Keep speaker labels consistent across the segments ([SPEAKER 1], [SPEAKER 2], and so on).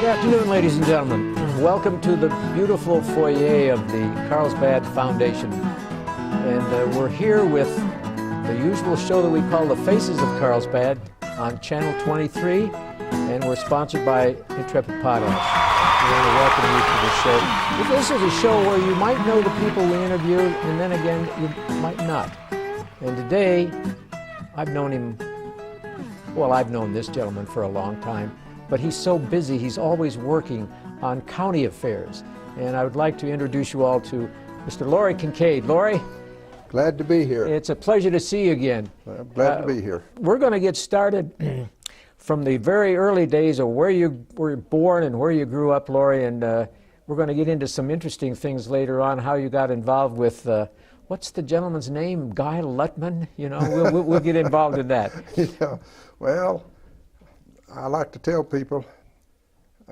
[SPEAKER 1] afternoon, ladies and gentlemen. Welcome to the beautiful foyer of the Carlsbad Foundation. And we're here with the usual show that we call The Faces of Carlsbad on Channel 23, and we're sponsored by Intrepid Potash. We want to welcome you to the show. This is a show where you might know the people we interview, and then again, you might not. And today, I've known this gentleman for a long time, but he's so busy, he's always working on county affairs. And I would like to introduce you all to Mr. Laurie Kincade. Laurie?
[SPEAKER 2] Glad to be here.
[SPEAKER 1] It's a pleasure to see you again.
[SPEAKER 2] I'm glad to be here.
[SPEAKER 1] We're going to get started from the very early days of where you were born and where you grew up, Laurie, and we're going to get into some interesting things later on, how you got involved with, what's the gentleman's name, Guy Lutman? You know, we'll get involved in that.
[SPEAKER 2] Yeah, well, I like to tell people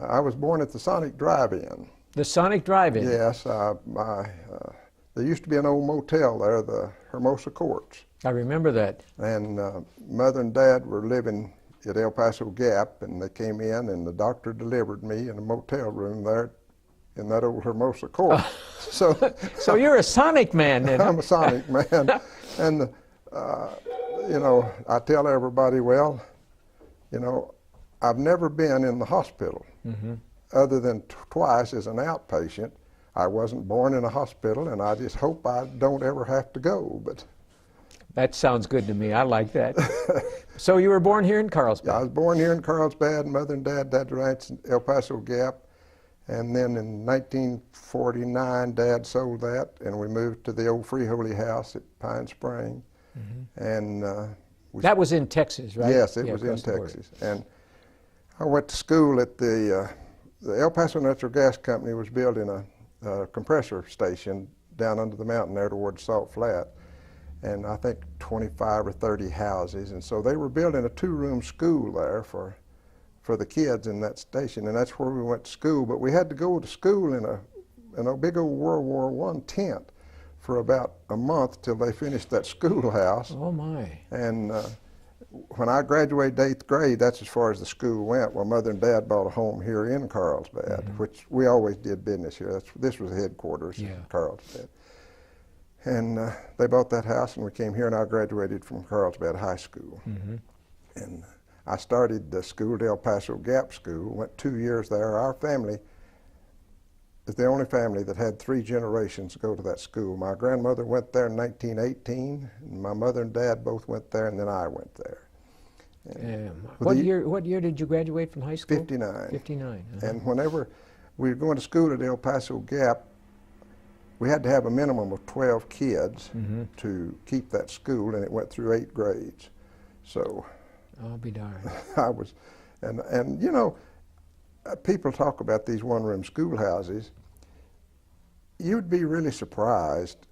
[SPEAKER 2] I was born at the Sonic Drive-In.
[SPEAKER 1] The Sonic Drive-In?
[SPEAKER 2] Yes. There used to be an old motel there, the Hermosa Courts.
[SPEAKER 1] I remember that.
[SPEAKER 2] And Mother and Dad were living at El Paso Gap, and they came in, and the doctor delivered me in a motel room there in that old Hermosa Court.
[SPEAKER 1] So you're a Sonic man then?
[SPEAKER 2] I'm a Sonic man. And, you know, I tell everybody, well, you know, I've never been in the hospital other than twice as an outpatient. I wasn't born in a hospital, and I just hope I don't ever have to go. But
[SPEAKER 1] that sounds good to me. I like that. So you were born here in Carlsbad?
[SPEAKER 2] Yeah, I was born here in Carlsbad. Mother and Dad had the ranch in El Paso Gap. And then in 1949, Dad sold that, and we moved to the old Free Holy House at Pine Spring. And
[SPEAKER 1] that was in Texas, right?
[SPEAKER 2] Yes, it was in Texas. And I went to school at the El Paso Natural Gas Company was building a compressor station down under the mountain there towards Salt Flat, and I think 25 or 30 houses. And so they were building a two-room school there for the kids in that station, and that's where we went to school. But we had to go to school in a big old World War I tent for about a month till they finished that schoolhouse.
[SPEAKER 1] Oh my! And
[SPEAKER 2] when I graduated 8th grade, that's as far as the school went. Well, Mother and Dad bought a home here in Carlsbad, which we always did business here. This was the headquarters in Carlsbad. And they bought that house, and we came here, and I graduated from Carlsbad High School. And I started the school at El Paso Gap School, went 2 years there. Our family is the only family that had 3 generations go to that school. My grandmother went there in 1918, and my mother and dad both went there, and then I went there.
[SPEAKER 1] What year did you graduate from high school?
[SPEAKER 2] 59.
[SPEAKER 1] 59.
[SPEAKER 2] And whenever we were going to school at El Paso Gap, we had to have a minimum of 12 kids to keep that school, and it went through 8 grades. So
[SPEAKER 1] I'll be darned.
[SPEAKER 2] I was, and you know, people talk about these one-room schoolhouses. You'd be really surprised.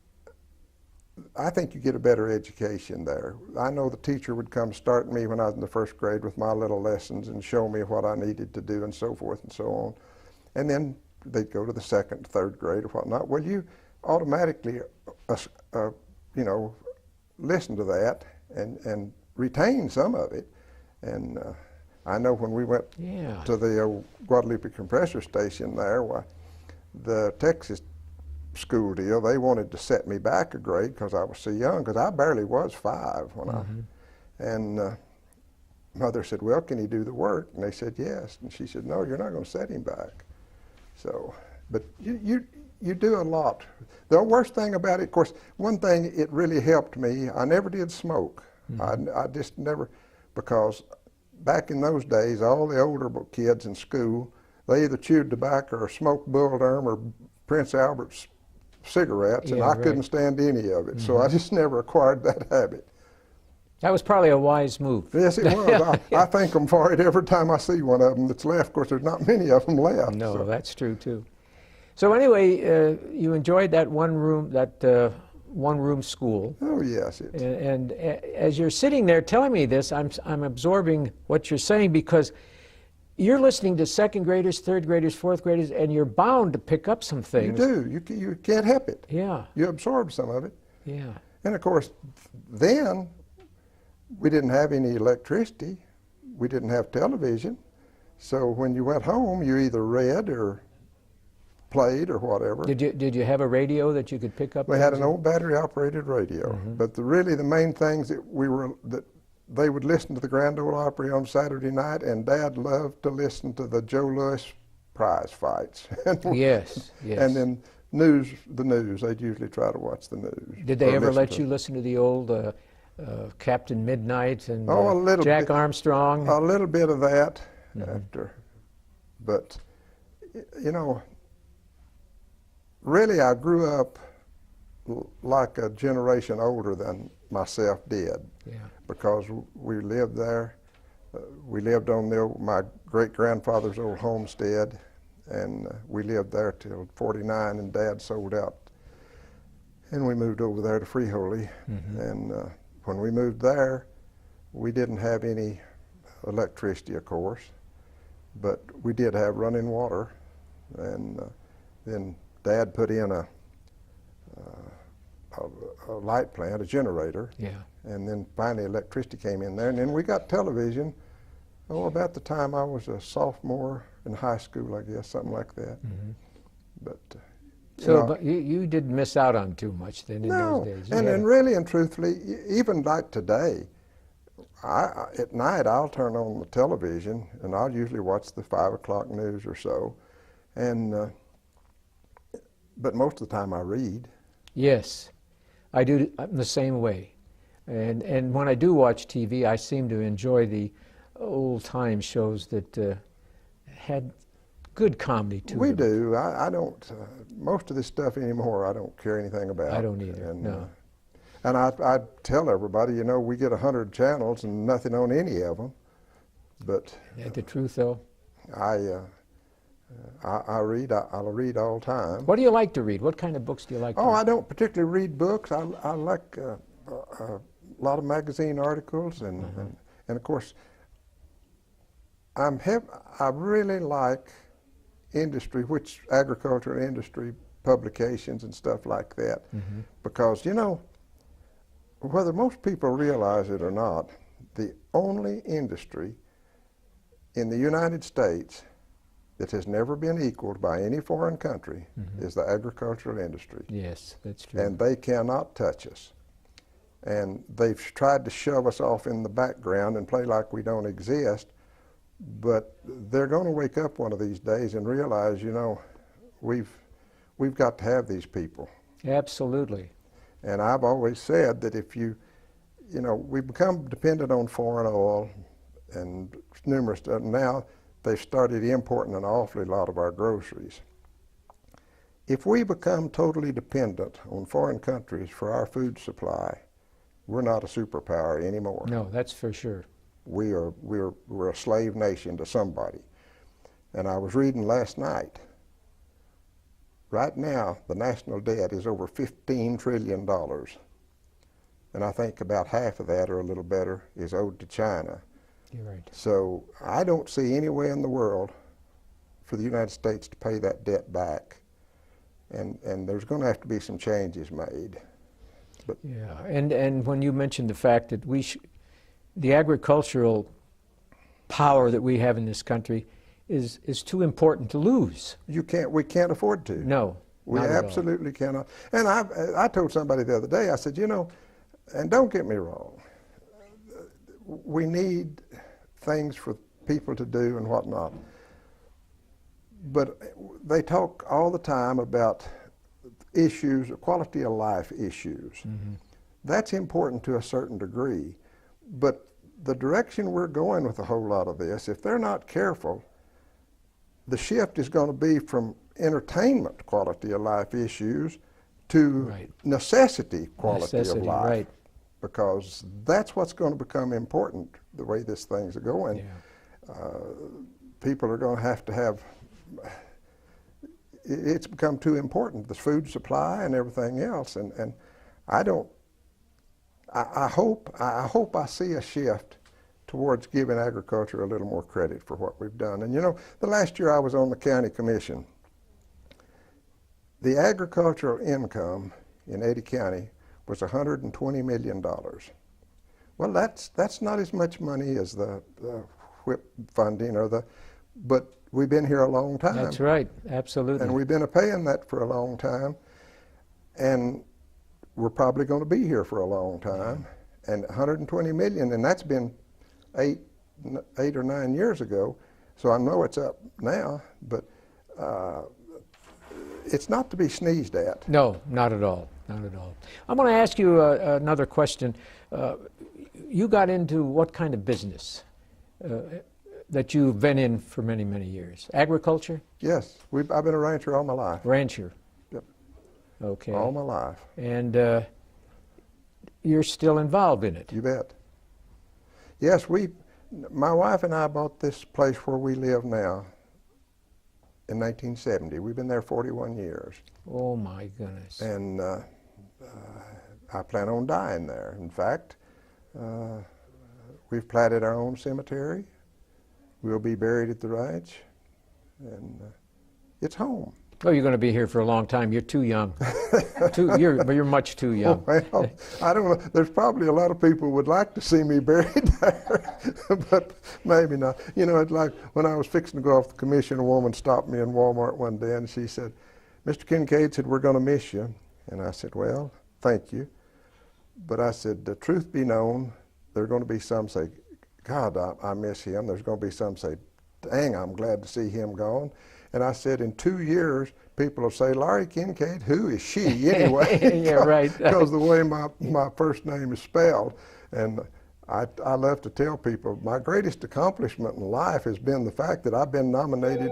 [SPEAKER 2] I think you get a better education there. I know the teacher would come start me when I was in the 1st grade with my little lessons and show me what I needed to do and so forth and so on. And then they'd go to the 2nd, 3rd grade or whatnot. Well, you automatically, you know, listen to that and retain some of it. And I know when we went to the old Guadalupe compressor station there, why, the Texas school deal, they wanted to set me back a grade because I was so young, because I barely was 5 when and Mother said, well, can he do the work? And they said, yes. And she said, no, you're not going to set him back. So, but you do a lot. The worst thing about it, of course, one thing, it really helped me, I never did smoke. I just never, because back in those days, all the older kids in school, they either chewed tobacco or smoked Bull Durham or Prince Albert's cigarettes, and I couldn't stand any of it. So I just never acquired that habit.
[SPEAKER 1] That was probably a wise move.
[SPEAKER 2] Yes, it was. I thank them for it every time I see one of them that's left. Of course, there's not many of them left.
[SPEAKER 1] No,
[SPEAKER 2] so.
[SPEAKER 1] That's true too. So anyway, you enjoyed that one-room school.
[SPEAKER 2] Oh yes.
[SPEAKER 1] And as you're sitting there telling me this, I'm absorbing what you're saying, because you're listening to 2nd graders, 3rd graders, 4th graders, and you're bound to pick up some things.
[SPEAKER 2] You do. You can't help it.
[SPEAKER 1] Yeah.
[SPEAKER 2] You absorb some of it.
[SPEAKER 1] Yeah.
[SPEAKER 2] And of course, then we didn't have any electricity. We didn't have television. So when you went home, you either read or played or whatever.
[SPEAKER 1] Did you have a radio that you could pick up?
[SPEAKER 2] We had an old battery-operated radio, but really the main things that they would listen to the Grand Ole Opry on Saturday night, and Dad loved to listen to the Joe Louis prize fights.
[SPEAKER 1] Yes, yes.
[SPEAKER 2] And then the news. They'd usually try to watch the news.
[SPEAKER 1] Did they ever let you listen to the old Captain Midnight and
[SPEAKER 2] a little
[SPEAKER 1] Jack
[SPEAKER 2] bit,
[SPEAKER 1] Armstrong?
[SPEAKER 2] A little bit of that after, but you know, really I grew up like a generation older than myself did.
[SPEAKER 1] Yeah.
[SPEAKER 2] Because we lived there. We lived on my great-grandfather's old homestead, and we lived there till 49, and Dad sold out. And we moved over there to Freeholey. And when we moved there, we didn't have any electricity, of course, but we did have running water. And then Dad put in a light plant, a generator.
[SPEAKER 1] Yeah.
[SPEAKER 2] And then finally electricity came in there. And then we got television, about the time I was a sophomore in high school, I guess, something like that. But
[SPEAKER 1] So you didn't miss out on too much then in those days.
[SPEAKER 2] And really and truthfully, even like today, at night I'll turn on the television and I'll usually watch the 5 o'clock news or so. And but most of the time I read.
[SPEAKER 1] Yes, I do. I'm the same way. And when I do watch TV, I seem to enjoy the old-time shows that had good comedy to them.
[SPEAKER 2] We do. I don't, most of this stuff anymore, I don't care anything about.
[SPEAKER 1] I don't either, no.
[SPEAKER 2] And I tell everybody, you know, we get 100 channels and nothing on any of them. But
[SPEAKER 1] Isn't that the truth, though?
[SPEAKER 2] I read. I'll read all the time.
[SPEAKER 1] What do you like to read? What kind of books do you like to read?
[SPEAKER 2] I don't particularly read books. I like a lot of magazine articles, and of course, I really like agricultural industry publications and stuff like that, because, you know, whether most people realize it or not, the only industry in the United States that has never been equaled by any foreign country is the agricultural industry.
[SPEAKER 1] Yes, that's true.
[SPEAKER 2] And they cannot touch us. And they've tried to shove us off in the background and play like we don't exist, but they're going to wake up one of these days and realize, you know, we've got to have these people.
[SPEAKER 1] Absolutely.
[SPEAKER 2] And I've always said that if you know, we become dependent on foreign oil and numerous stuff. Now they've started importing an awfully lot of our groceries. If we become totally dependent on foreign countries for our food supply, we're not a superpower anymore.
[SPEAKER 1] No, that's for sure.
[SPEAKER 2] We're a slave nation to somebody. And I was reading last night, right now the national debt is over $15 trillion. And I think about half of that, or a little better, is owed to China.
[SPEAKER 1] You're right.
[SPEAKER 2] So I don't see any way in the world for the United States to pay that debt back. And there's going to have to be some changes made. But
[SPEAKER 1] yeah, and when you mentioned the fact that the agricultural power that we have in this country is too important to lose.
[SPEAKER 2] we can't afford to.
[SPEAKER 1] No,
[SPEAKER 2] we absolutely cannot. And I told somebody the other day, I said, you know, and don't get me wrong, we need things for people to do and whatnot. But they talk all the time about issues, quality of life issues. That's important to a certain degree. But the direction we're going with a whole lot of this, if they're not careful, the shift is going to be from entertainment quality of life issues to necessity quality of life.
[SPEAKER 1] Right.
[SPEAKER 2] Because that's what's going to become important the way this thing's going.
[SPEAKER 1] Yeah.
[SPEAKER 2] People are going to have, it's become too important, the food supply and everything else. And I hope I see a shift towards giving agriculture a little more credit for what we've done. And you know, the last year I was on the county commission, the agricultural income in Ada County was $120 million. Well, that's not as much money as the WHIP funding or but we've been here a long time.
[SPEAKER 1] That's right, absolutely.
[SPEAKER 2] And we've been paying that for a long time, and we're probably going to be here for a long time. And 120 million, and that's been eight or 9 years ago. So I know it's up now, but it's not to be sneezed at.
[SPEAKER 1] No, not at all, not at all. I'm going to ask you another question. You got into what kind of business that you've been in for many, many years? Agriculture?
[SPEAKER 2] Yes, I've been a rancher all my life.
[SPEAKER 1] Rancher?
[SPEAKER 2] Yep.
[SPEAKER 1] Okay.
[SPEAKER 2] All my life.
[SPEAKER 1] And you're still involved in it?
[SPEAKER 2] You bet. Yes, my wife and I bought this place where we live now in 1970. We've been there 41 years.
[SPEAKER 1] Oh my goodness.
[SPEAKER 2] And I plan on dying there. In fact, we've platted our own cemetery. We'll be buried at the ranch, and it's home.
[SPEAKER 1] Oh, you're going to be here for a long time. You're too young. You're much too young.
[SPEAKER 2] Well, I don't know. There's probably a lot of people would like to see me buried there, but maybe not. You know, it's like when I was fixing to go off the commission, a woman stopped me in Walmart one day, and she said, "Mr. Kincade said, we're going to miss you." And I said, "Well, thank you." But I said, "The truth be known, there are going to be some say, 'God, I miss him.' There's going to be some say, 'Dang, I'm glad to see him gone.'" And I said, in 2 years, people will say, "Laurie Kincade, who is she anyway?"
[SPEAKER 1] Yeah, right.
[SPEAKER 2] Because the way my first name is spelled. And I love to tell people, my greatest accomplishment in life has been the fact that I've been nominated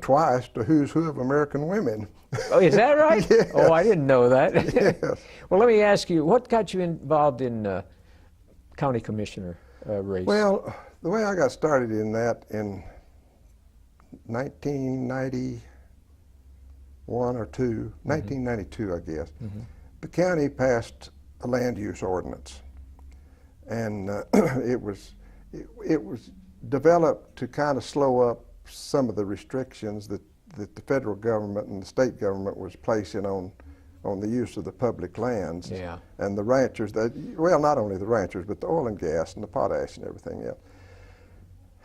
[SPEAKER 2] twice to Who's Who of American Women.
[SPEAKER 1] Oh, is that right?
[SPEAKER 2] Yes.
[SPEAKER 1] Oh, I didn't know that.
[SPEAKER 2] Yes.
[SPEAKER 1] Well, let me ask you, what got you involved in county commissioner race?
[SPEAKER 2] Well, the way I got started in that in 1991 or 2, 1992, I guess, the county passed a land use ordinance, and it was developed to kind of slow up some of the restrictions that the federal government and the state government was placing on the use of the public lands.
[SPEAKER 1] Yeah.
[SPEAKER 2] And the ranchers, well, not only the ranchers, but the oil and gas and the potash and everything else.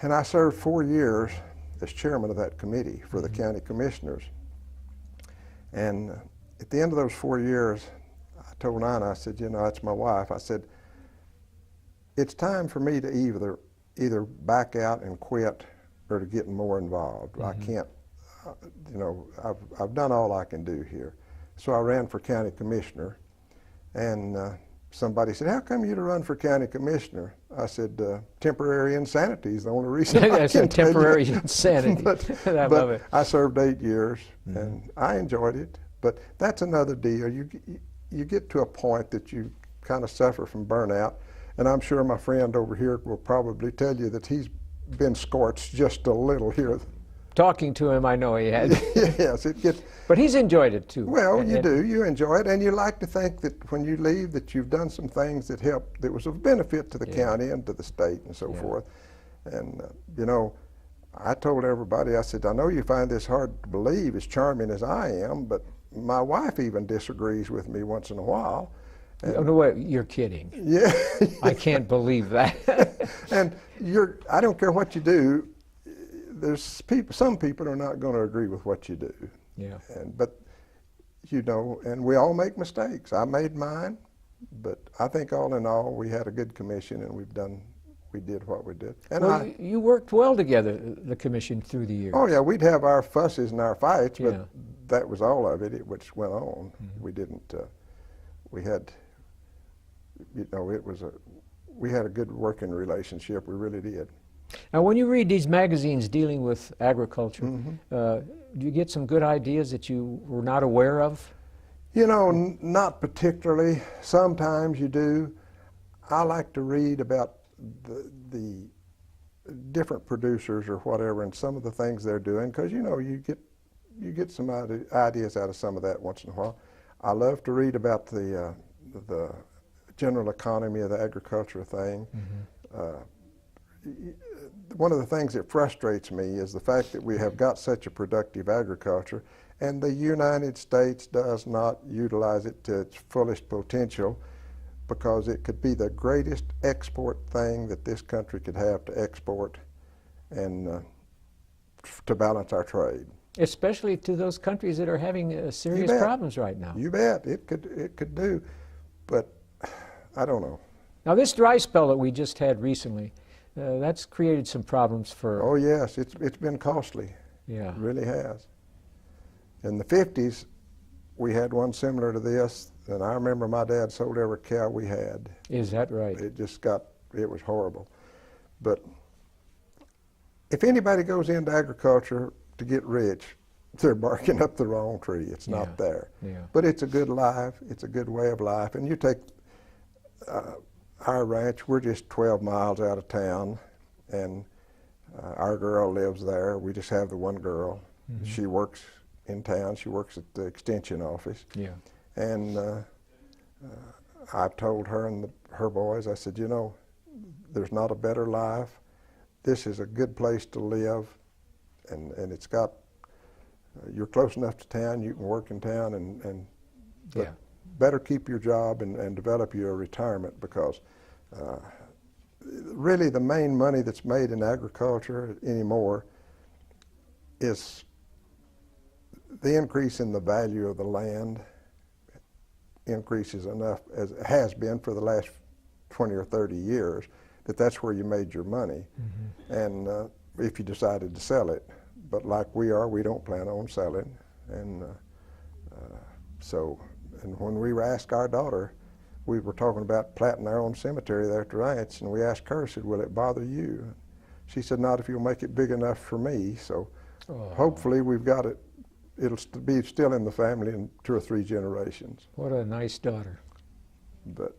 [SPEAKER 2] And I served 4 years as chairman of that committee for the county commissioners. And at the end of those 4 years, I told Nina, I said, you know, that's my wife, I said, it's time for me to either back out and quit or to get more involved. I can't, you know, I've done all I can do here. So I ran for county commissioner, and somebody said, "How come you to run for county commissioner?" I said, "Temporary insanity is the only reason I
[SPEAKER 1] That's
[SPEAKER 2] can
[SPEAKER 1] a temporary insanity. I love it.
[SPEAKER 2] I served 8 years, and I enjoyed it. But that's another deal. You get to a point that you kind of suffer from burnout, and I'm sure my friend over here will probably tell you that he's been scorched just a little here.
[SPEAKER 1] Talking to him, I know he had.
[SPEAKER 2] Yes, it gets.
[SPEAKER 1] But he's enjoyed it too.
[SPEAKER 2] Well, you do. You enjoy it, and you like to think that when you leave, that you've done some things that helped, that was of benefit to the county and to the state and so forth. And you know, I told everybody, I said, I know you find this hard to believe, as charming as I am, but my wife even disagrees with me once in a while.
[SPEAKER 1] Oh, no, wait, you're kidding.
[SPEAKER 2] Yeah.
[SPEAKER 1] I can't believe that.
[SPEAKER 2] And I don't care what you do. Some people are not going to agree with what you do.
[SPEAKER 1] Yeah.
[SPEAKER 2] But you know, and we all make mistakes. I made mine, but I think all in all, we had a good commission, and we did what we did. And
[SPEAKER 1] well, you worked well together, the commission, through the years.
[SPEAKER 2] Oh yeah, we'd have our fusses and our fights, but that was all of it, which went on. We didn't. We had. You know, we had a good working relationship. We really did.
[SPEAKER 1] Now, when you read these magazines dealing with agriculture, do you get some good ideas that you were not aware of?
[SPEAKER 2] You know, not particularly. Sometimes you do. I like to read about the different producers or whatever, and some of the things they're doing, because you know, you get some ideas out of some of that once in a while. I love to read about the general economy of the agriculture thing. One of the things that frustrates me is the fact that we have got such a productive agriculture, and the United States does not utilize it to its fullest potential, because it could be the greatest export thing that this country could have to export. And to balance our trade.
[SPEAKER 1] Especially to those countries that are having serious problems right now.
[SPEAKER 2] You bet. It could do, but I don't know.
[SPEAKER 1] Now this dry spell that we just had recently, that's created some problems for...
[SPEAKER 2] Oh yes, it's been costly.
[SPEAKER 1] Yeah.
[SPEAKER 2] It really has. In the 50s, we had one similar to this, and I remember my dad sold every cow we had.
[SPEAKER 1] Is that right?
[SPEAKER 2] It was horrible. But if anybody goes into agriculture to get rich, they're barking up the wrong tree. It's not there.
[SPEAKER 1] Yeah.
[SPEAKER 2] But it's a good life. It's a good way of life. And you take our ranch, we're just 12 miles out of town, and our girl lives there. We just have the one girl. Mm-hmm. She works in town. She works at the extension office.
[SPEAKER 1] Yeah.
[SPEAKER 2] And I've told her and her boys, I said, you know, there's not a better life. This is a good place to live, and it's got, you're close enough to town, you can work in town, and
[SPEAKER 1] yeah.
[SPEAKER 2] Better keep your job and develop your retirement, because really the main money that's made in agriculture anymore is the increase in the value of the land increases enough, as it has been for the last 20 or 30 years, that's where you made your money. Mm-hmm. And if you decided to sell it. But like we don't plan on selling. And and when we asked our daughter, we were talking about planting our own cemetery there at the ranch, and we asked her, said, will it bother you? She said, not if you'll make it big enough for me. So hopefully we've got it, it'll be still in the family in 2 or 3 generations.
[SPEAKER 1] What a nice daughter.
[SPEAKER 2] But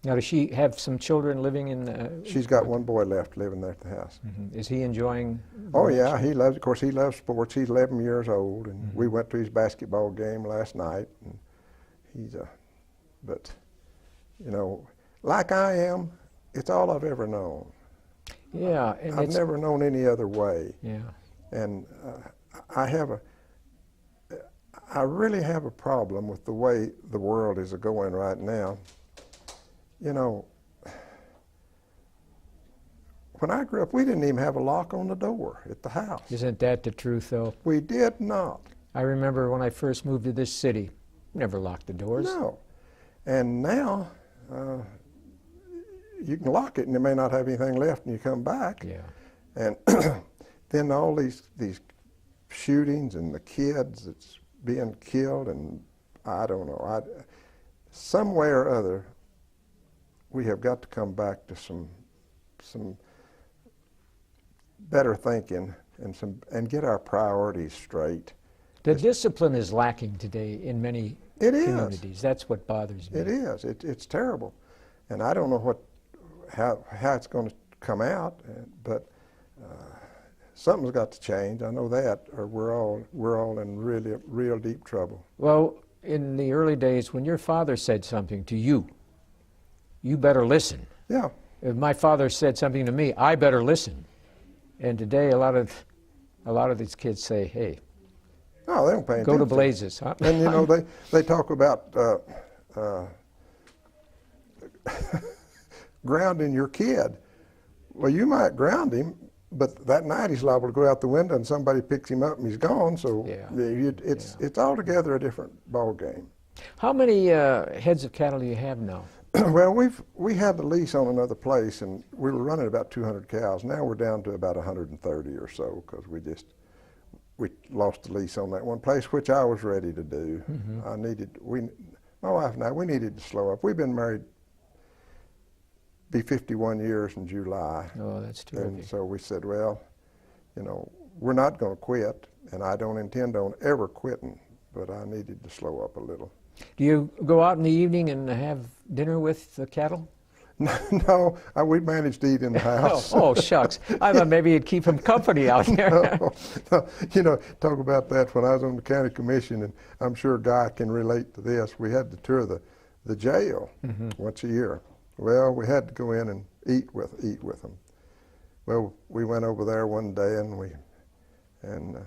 [SPEAKER 1] now, does she have some children living in?
[SPEAKER 2] She's got one boy left living there at the house.
[SPEAKER 1] Mm-hmm. Is he enjoying?
[SPEAKER 2] Oh yeah, he loves. Of course, he loves sports. He's 11 years old, and we went to his basketball game last night. And he's but you know, like I am, it's all I've ever known.
[SPEAKER 1] Yeah, and
[SPEAKER 2] I've never known any other way.
[SPEAKER 1] Yeah,
[SPEAKER 2] and I really have a problem with the way the world is going right now. You know, when I grew up, we didn't even have a lock on the door at the house.
[SPEAKER 1] Isn't that the truth, though?
[SPEAKER 2] We did not.
[SPEAKER 1] I remember when I first moved to this city, never locked the doors.
[SPEAKER 2] No. And now, you can lock it and you may not have anything left when you come back.
[SPEAKER 1] Yeah.
[SPEAKER 2] And then all these shootings and the kids that's being killed, and I don't know. Some way or other, we have got to come back to some better thinking and get our priorities straight.
[SPEAKER 1] The discipline is lacking today in many communities. That's what bothers me.
[SPEAKER 2] It is. It's terrible, and I don't know how it's going to come out, but something's got to change. I know that, or we're all in really real deep trouble.
[SPEAKER 1] Well, in the early days, when your father said something to you, you better listen.
[SPEAKER 2] Yeah.
[SPEAKER 1] If my father said something to me, I better listen. And today, a lot of these kids say, "Hey,
[SPEAKER 2] no, they don't pay attention.
[SPEAKER 1] Go to blazes." Huh?
[SPEAKER 2] And you know, they talk about grounding your kid. Well, you might ground him, but that night he's liable to go out the window and somebody picks him up and he's gone. So it's altogether a different ball game.
[SPEAKER 1] How many heads of cattle do you have now?
[SPEAKER 2] Well, we had the lease on another place, and we were running about 200 cows. Now we're down to about 130 or so, because we lost the lease on that one place, which I was ready to do. Mm-hmm. My wife and I, we needed to slow up. We've been married, be 51 years in July.
[SPEAKER 1] Oh, that's terrific.
[SPEAKER 2] And so we said, well, you know, we're not going to quit, and I don't intend on ever quitting, but I needed to slow up a little.
[SPEAKER 1] Do you go out in the evening and have dinner with the cattle?
[SPEAKER 2] No, we managed to eat in the house.
[SPEAKER 1] Oh, shucks. I thought maybe you'd keep him company out there.
[SPEAKER 2] No. You know, talk about that when I was on the county commission, and I'm sure Guy can relate to this. We had to tour the jail once a year. Well, we had to go in and eat with them. Well, we went over there one day and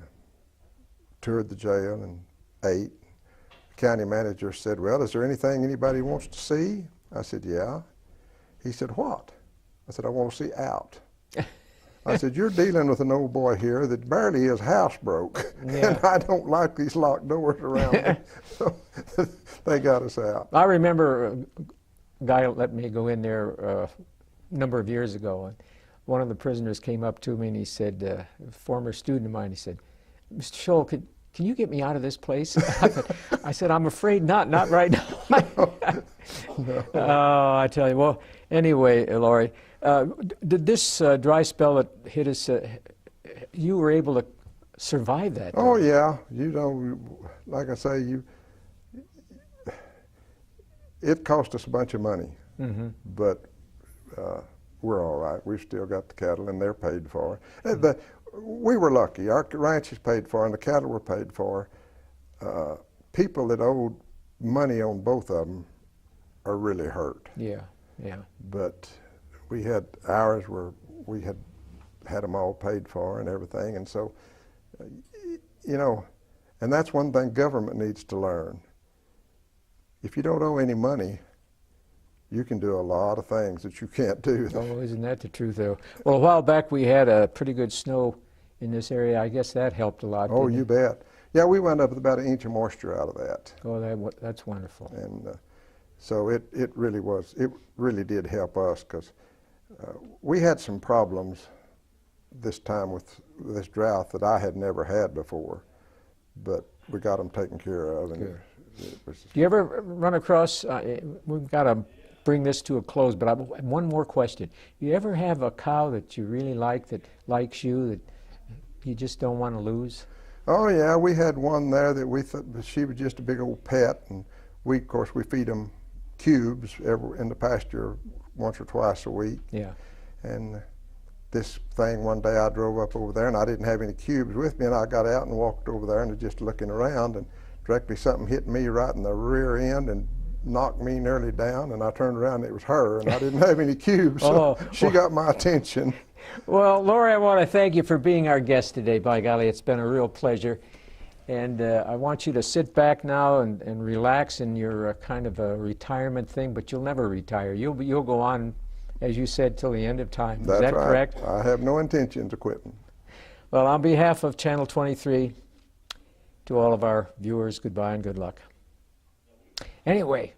[SPEAKER 2] toured the jail and ate. The county manager said, well, is there anything anybody wants to see? I said, yeah. He said, what? I said, I want to see out. I said, you're dealing with an old boy here that barely is housebroke,
[SPEAKER 1] Yeah.
[SPEAKER 2] and I don't like these locked doors around me. So they got us out.
[SPEAKER 1] I remember a guy let me go in there a number of years ago, and one of the prisoners came up to me and he said, a former student of mine, he said, Mr. Scholl, can you get me out of this place? I said, I'm afraid not right now.
[SPEAKER 2] No.
[SPEAKER 1] Oh, I tell you. Well, anyway, Laurie, did this dry spell that hit us, you were able to survive that?
[SPEAKER 2] Oh, yeah. You know, like I say, it cost us a bunch of money, but we're all right. We've still got the cattle, and they're paid for. We were lucky. Our ranch is paid for, and the cattle were paid for. People that owed money on both of them are really hurt.
[SPEAKER 1] Yeah, yeah.
[SPEAKER 2] But we had ours where we had them all paid for and everything, and so, you know, and that's one thing government needs to learn. If you don't owe any money, you can do a lot of things that you can't do.
[SPEAKER 1] Oh, isn't that the truth, though? Well, a while back we had a pretty good snow in this area. I guess that helped a lot.
[SPEAKER 2] Oh,
[SPEAKER 1] didn't
[SPEAKER 2] you
[SPEAKER 1] it?
[SPEAKER 2] bet. Yeah, we wound up with about 1 inch of moisture out of that.
[SPEAKER 1] Oh, that's wonderful.
[SPEAKER 2] And so it really did help us, because we had some problems this time with this drought that I had never had before, but we got them taken care of. And it was,
[SPEAKER 1] Do you ever run across, we've got to bring this to a close, but one more question. You ever have a cow that you really like, that likes you, that you just don't want to lose?
[SPEAKER 2] oh yeah, we had one there that we thought she was just a big old pet, and of course we feed them cubes in the pasture once or twice a week.
[SPEAKER 1] Yeah.
[SPEAKER 2] And this thing, one day I drove up over there and I didn't have any cubes with me, and I got out and walked over there and was just looking around, and directly something hit me right in the rear end and knocked me nearly down, and I turned around and it was her, and I didn't have any cubes, so she got my attention.
[SPEAKER 1] Well, Laurie, I want to thank you for being our guest today. By golly, it's been a real pleasure. And I want you to sit back now and relax in your kind of a retirement thing, but you'll never retire. You'll go on, as you said, till the end of time.
[SPEAKER 2] That's
[SPEAKER 1] Is that
[SPEAKER 2] right.
[SPEAKER 1] correct?
[SPEAKER 2] I have no intentions of quitting.
[SPEAKER 1] Well, on behalf of Channel 23, to all of our viewers, goodbye and good luck. Anyway,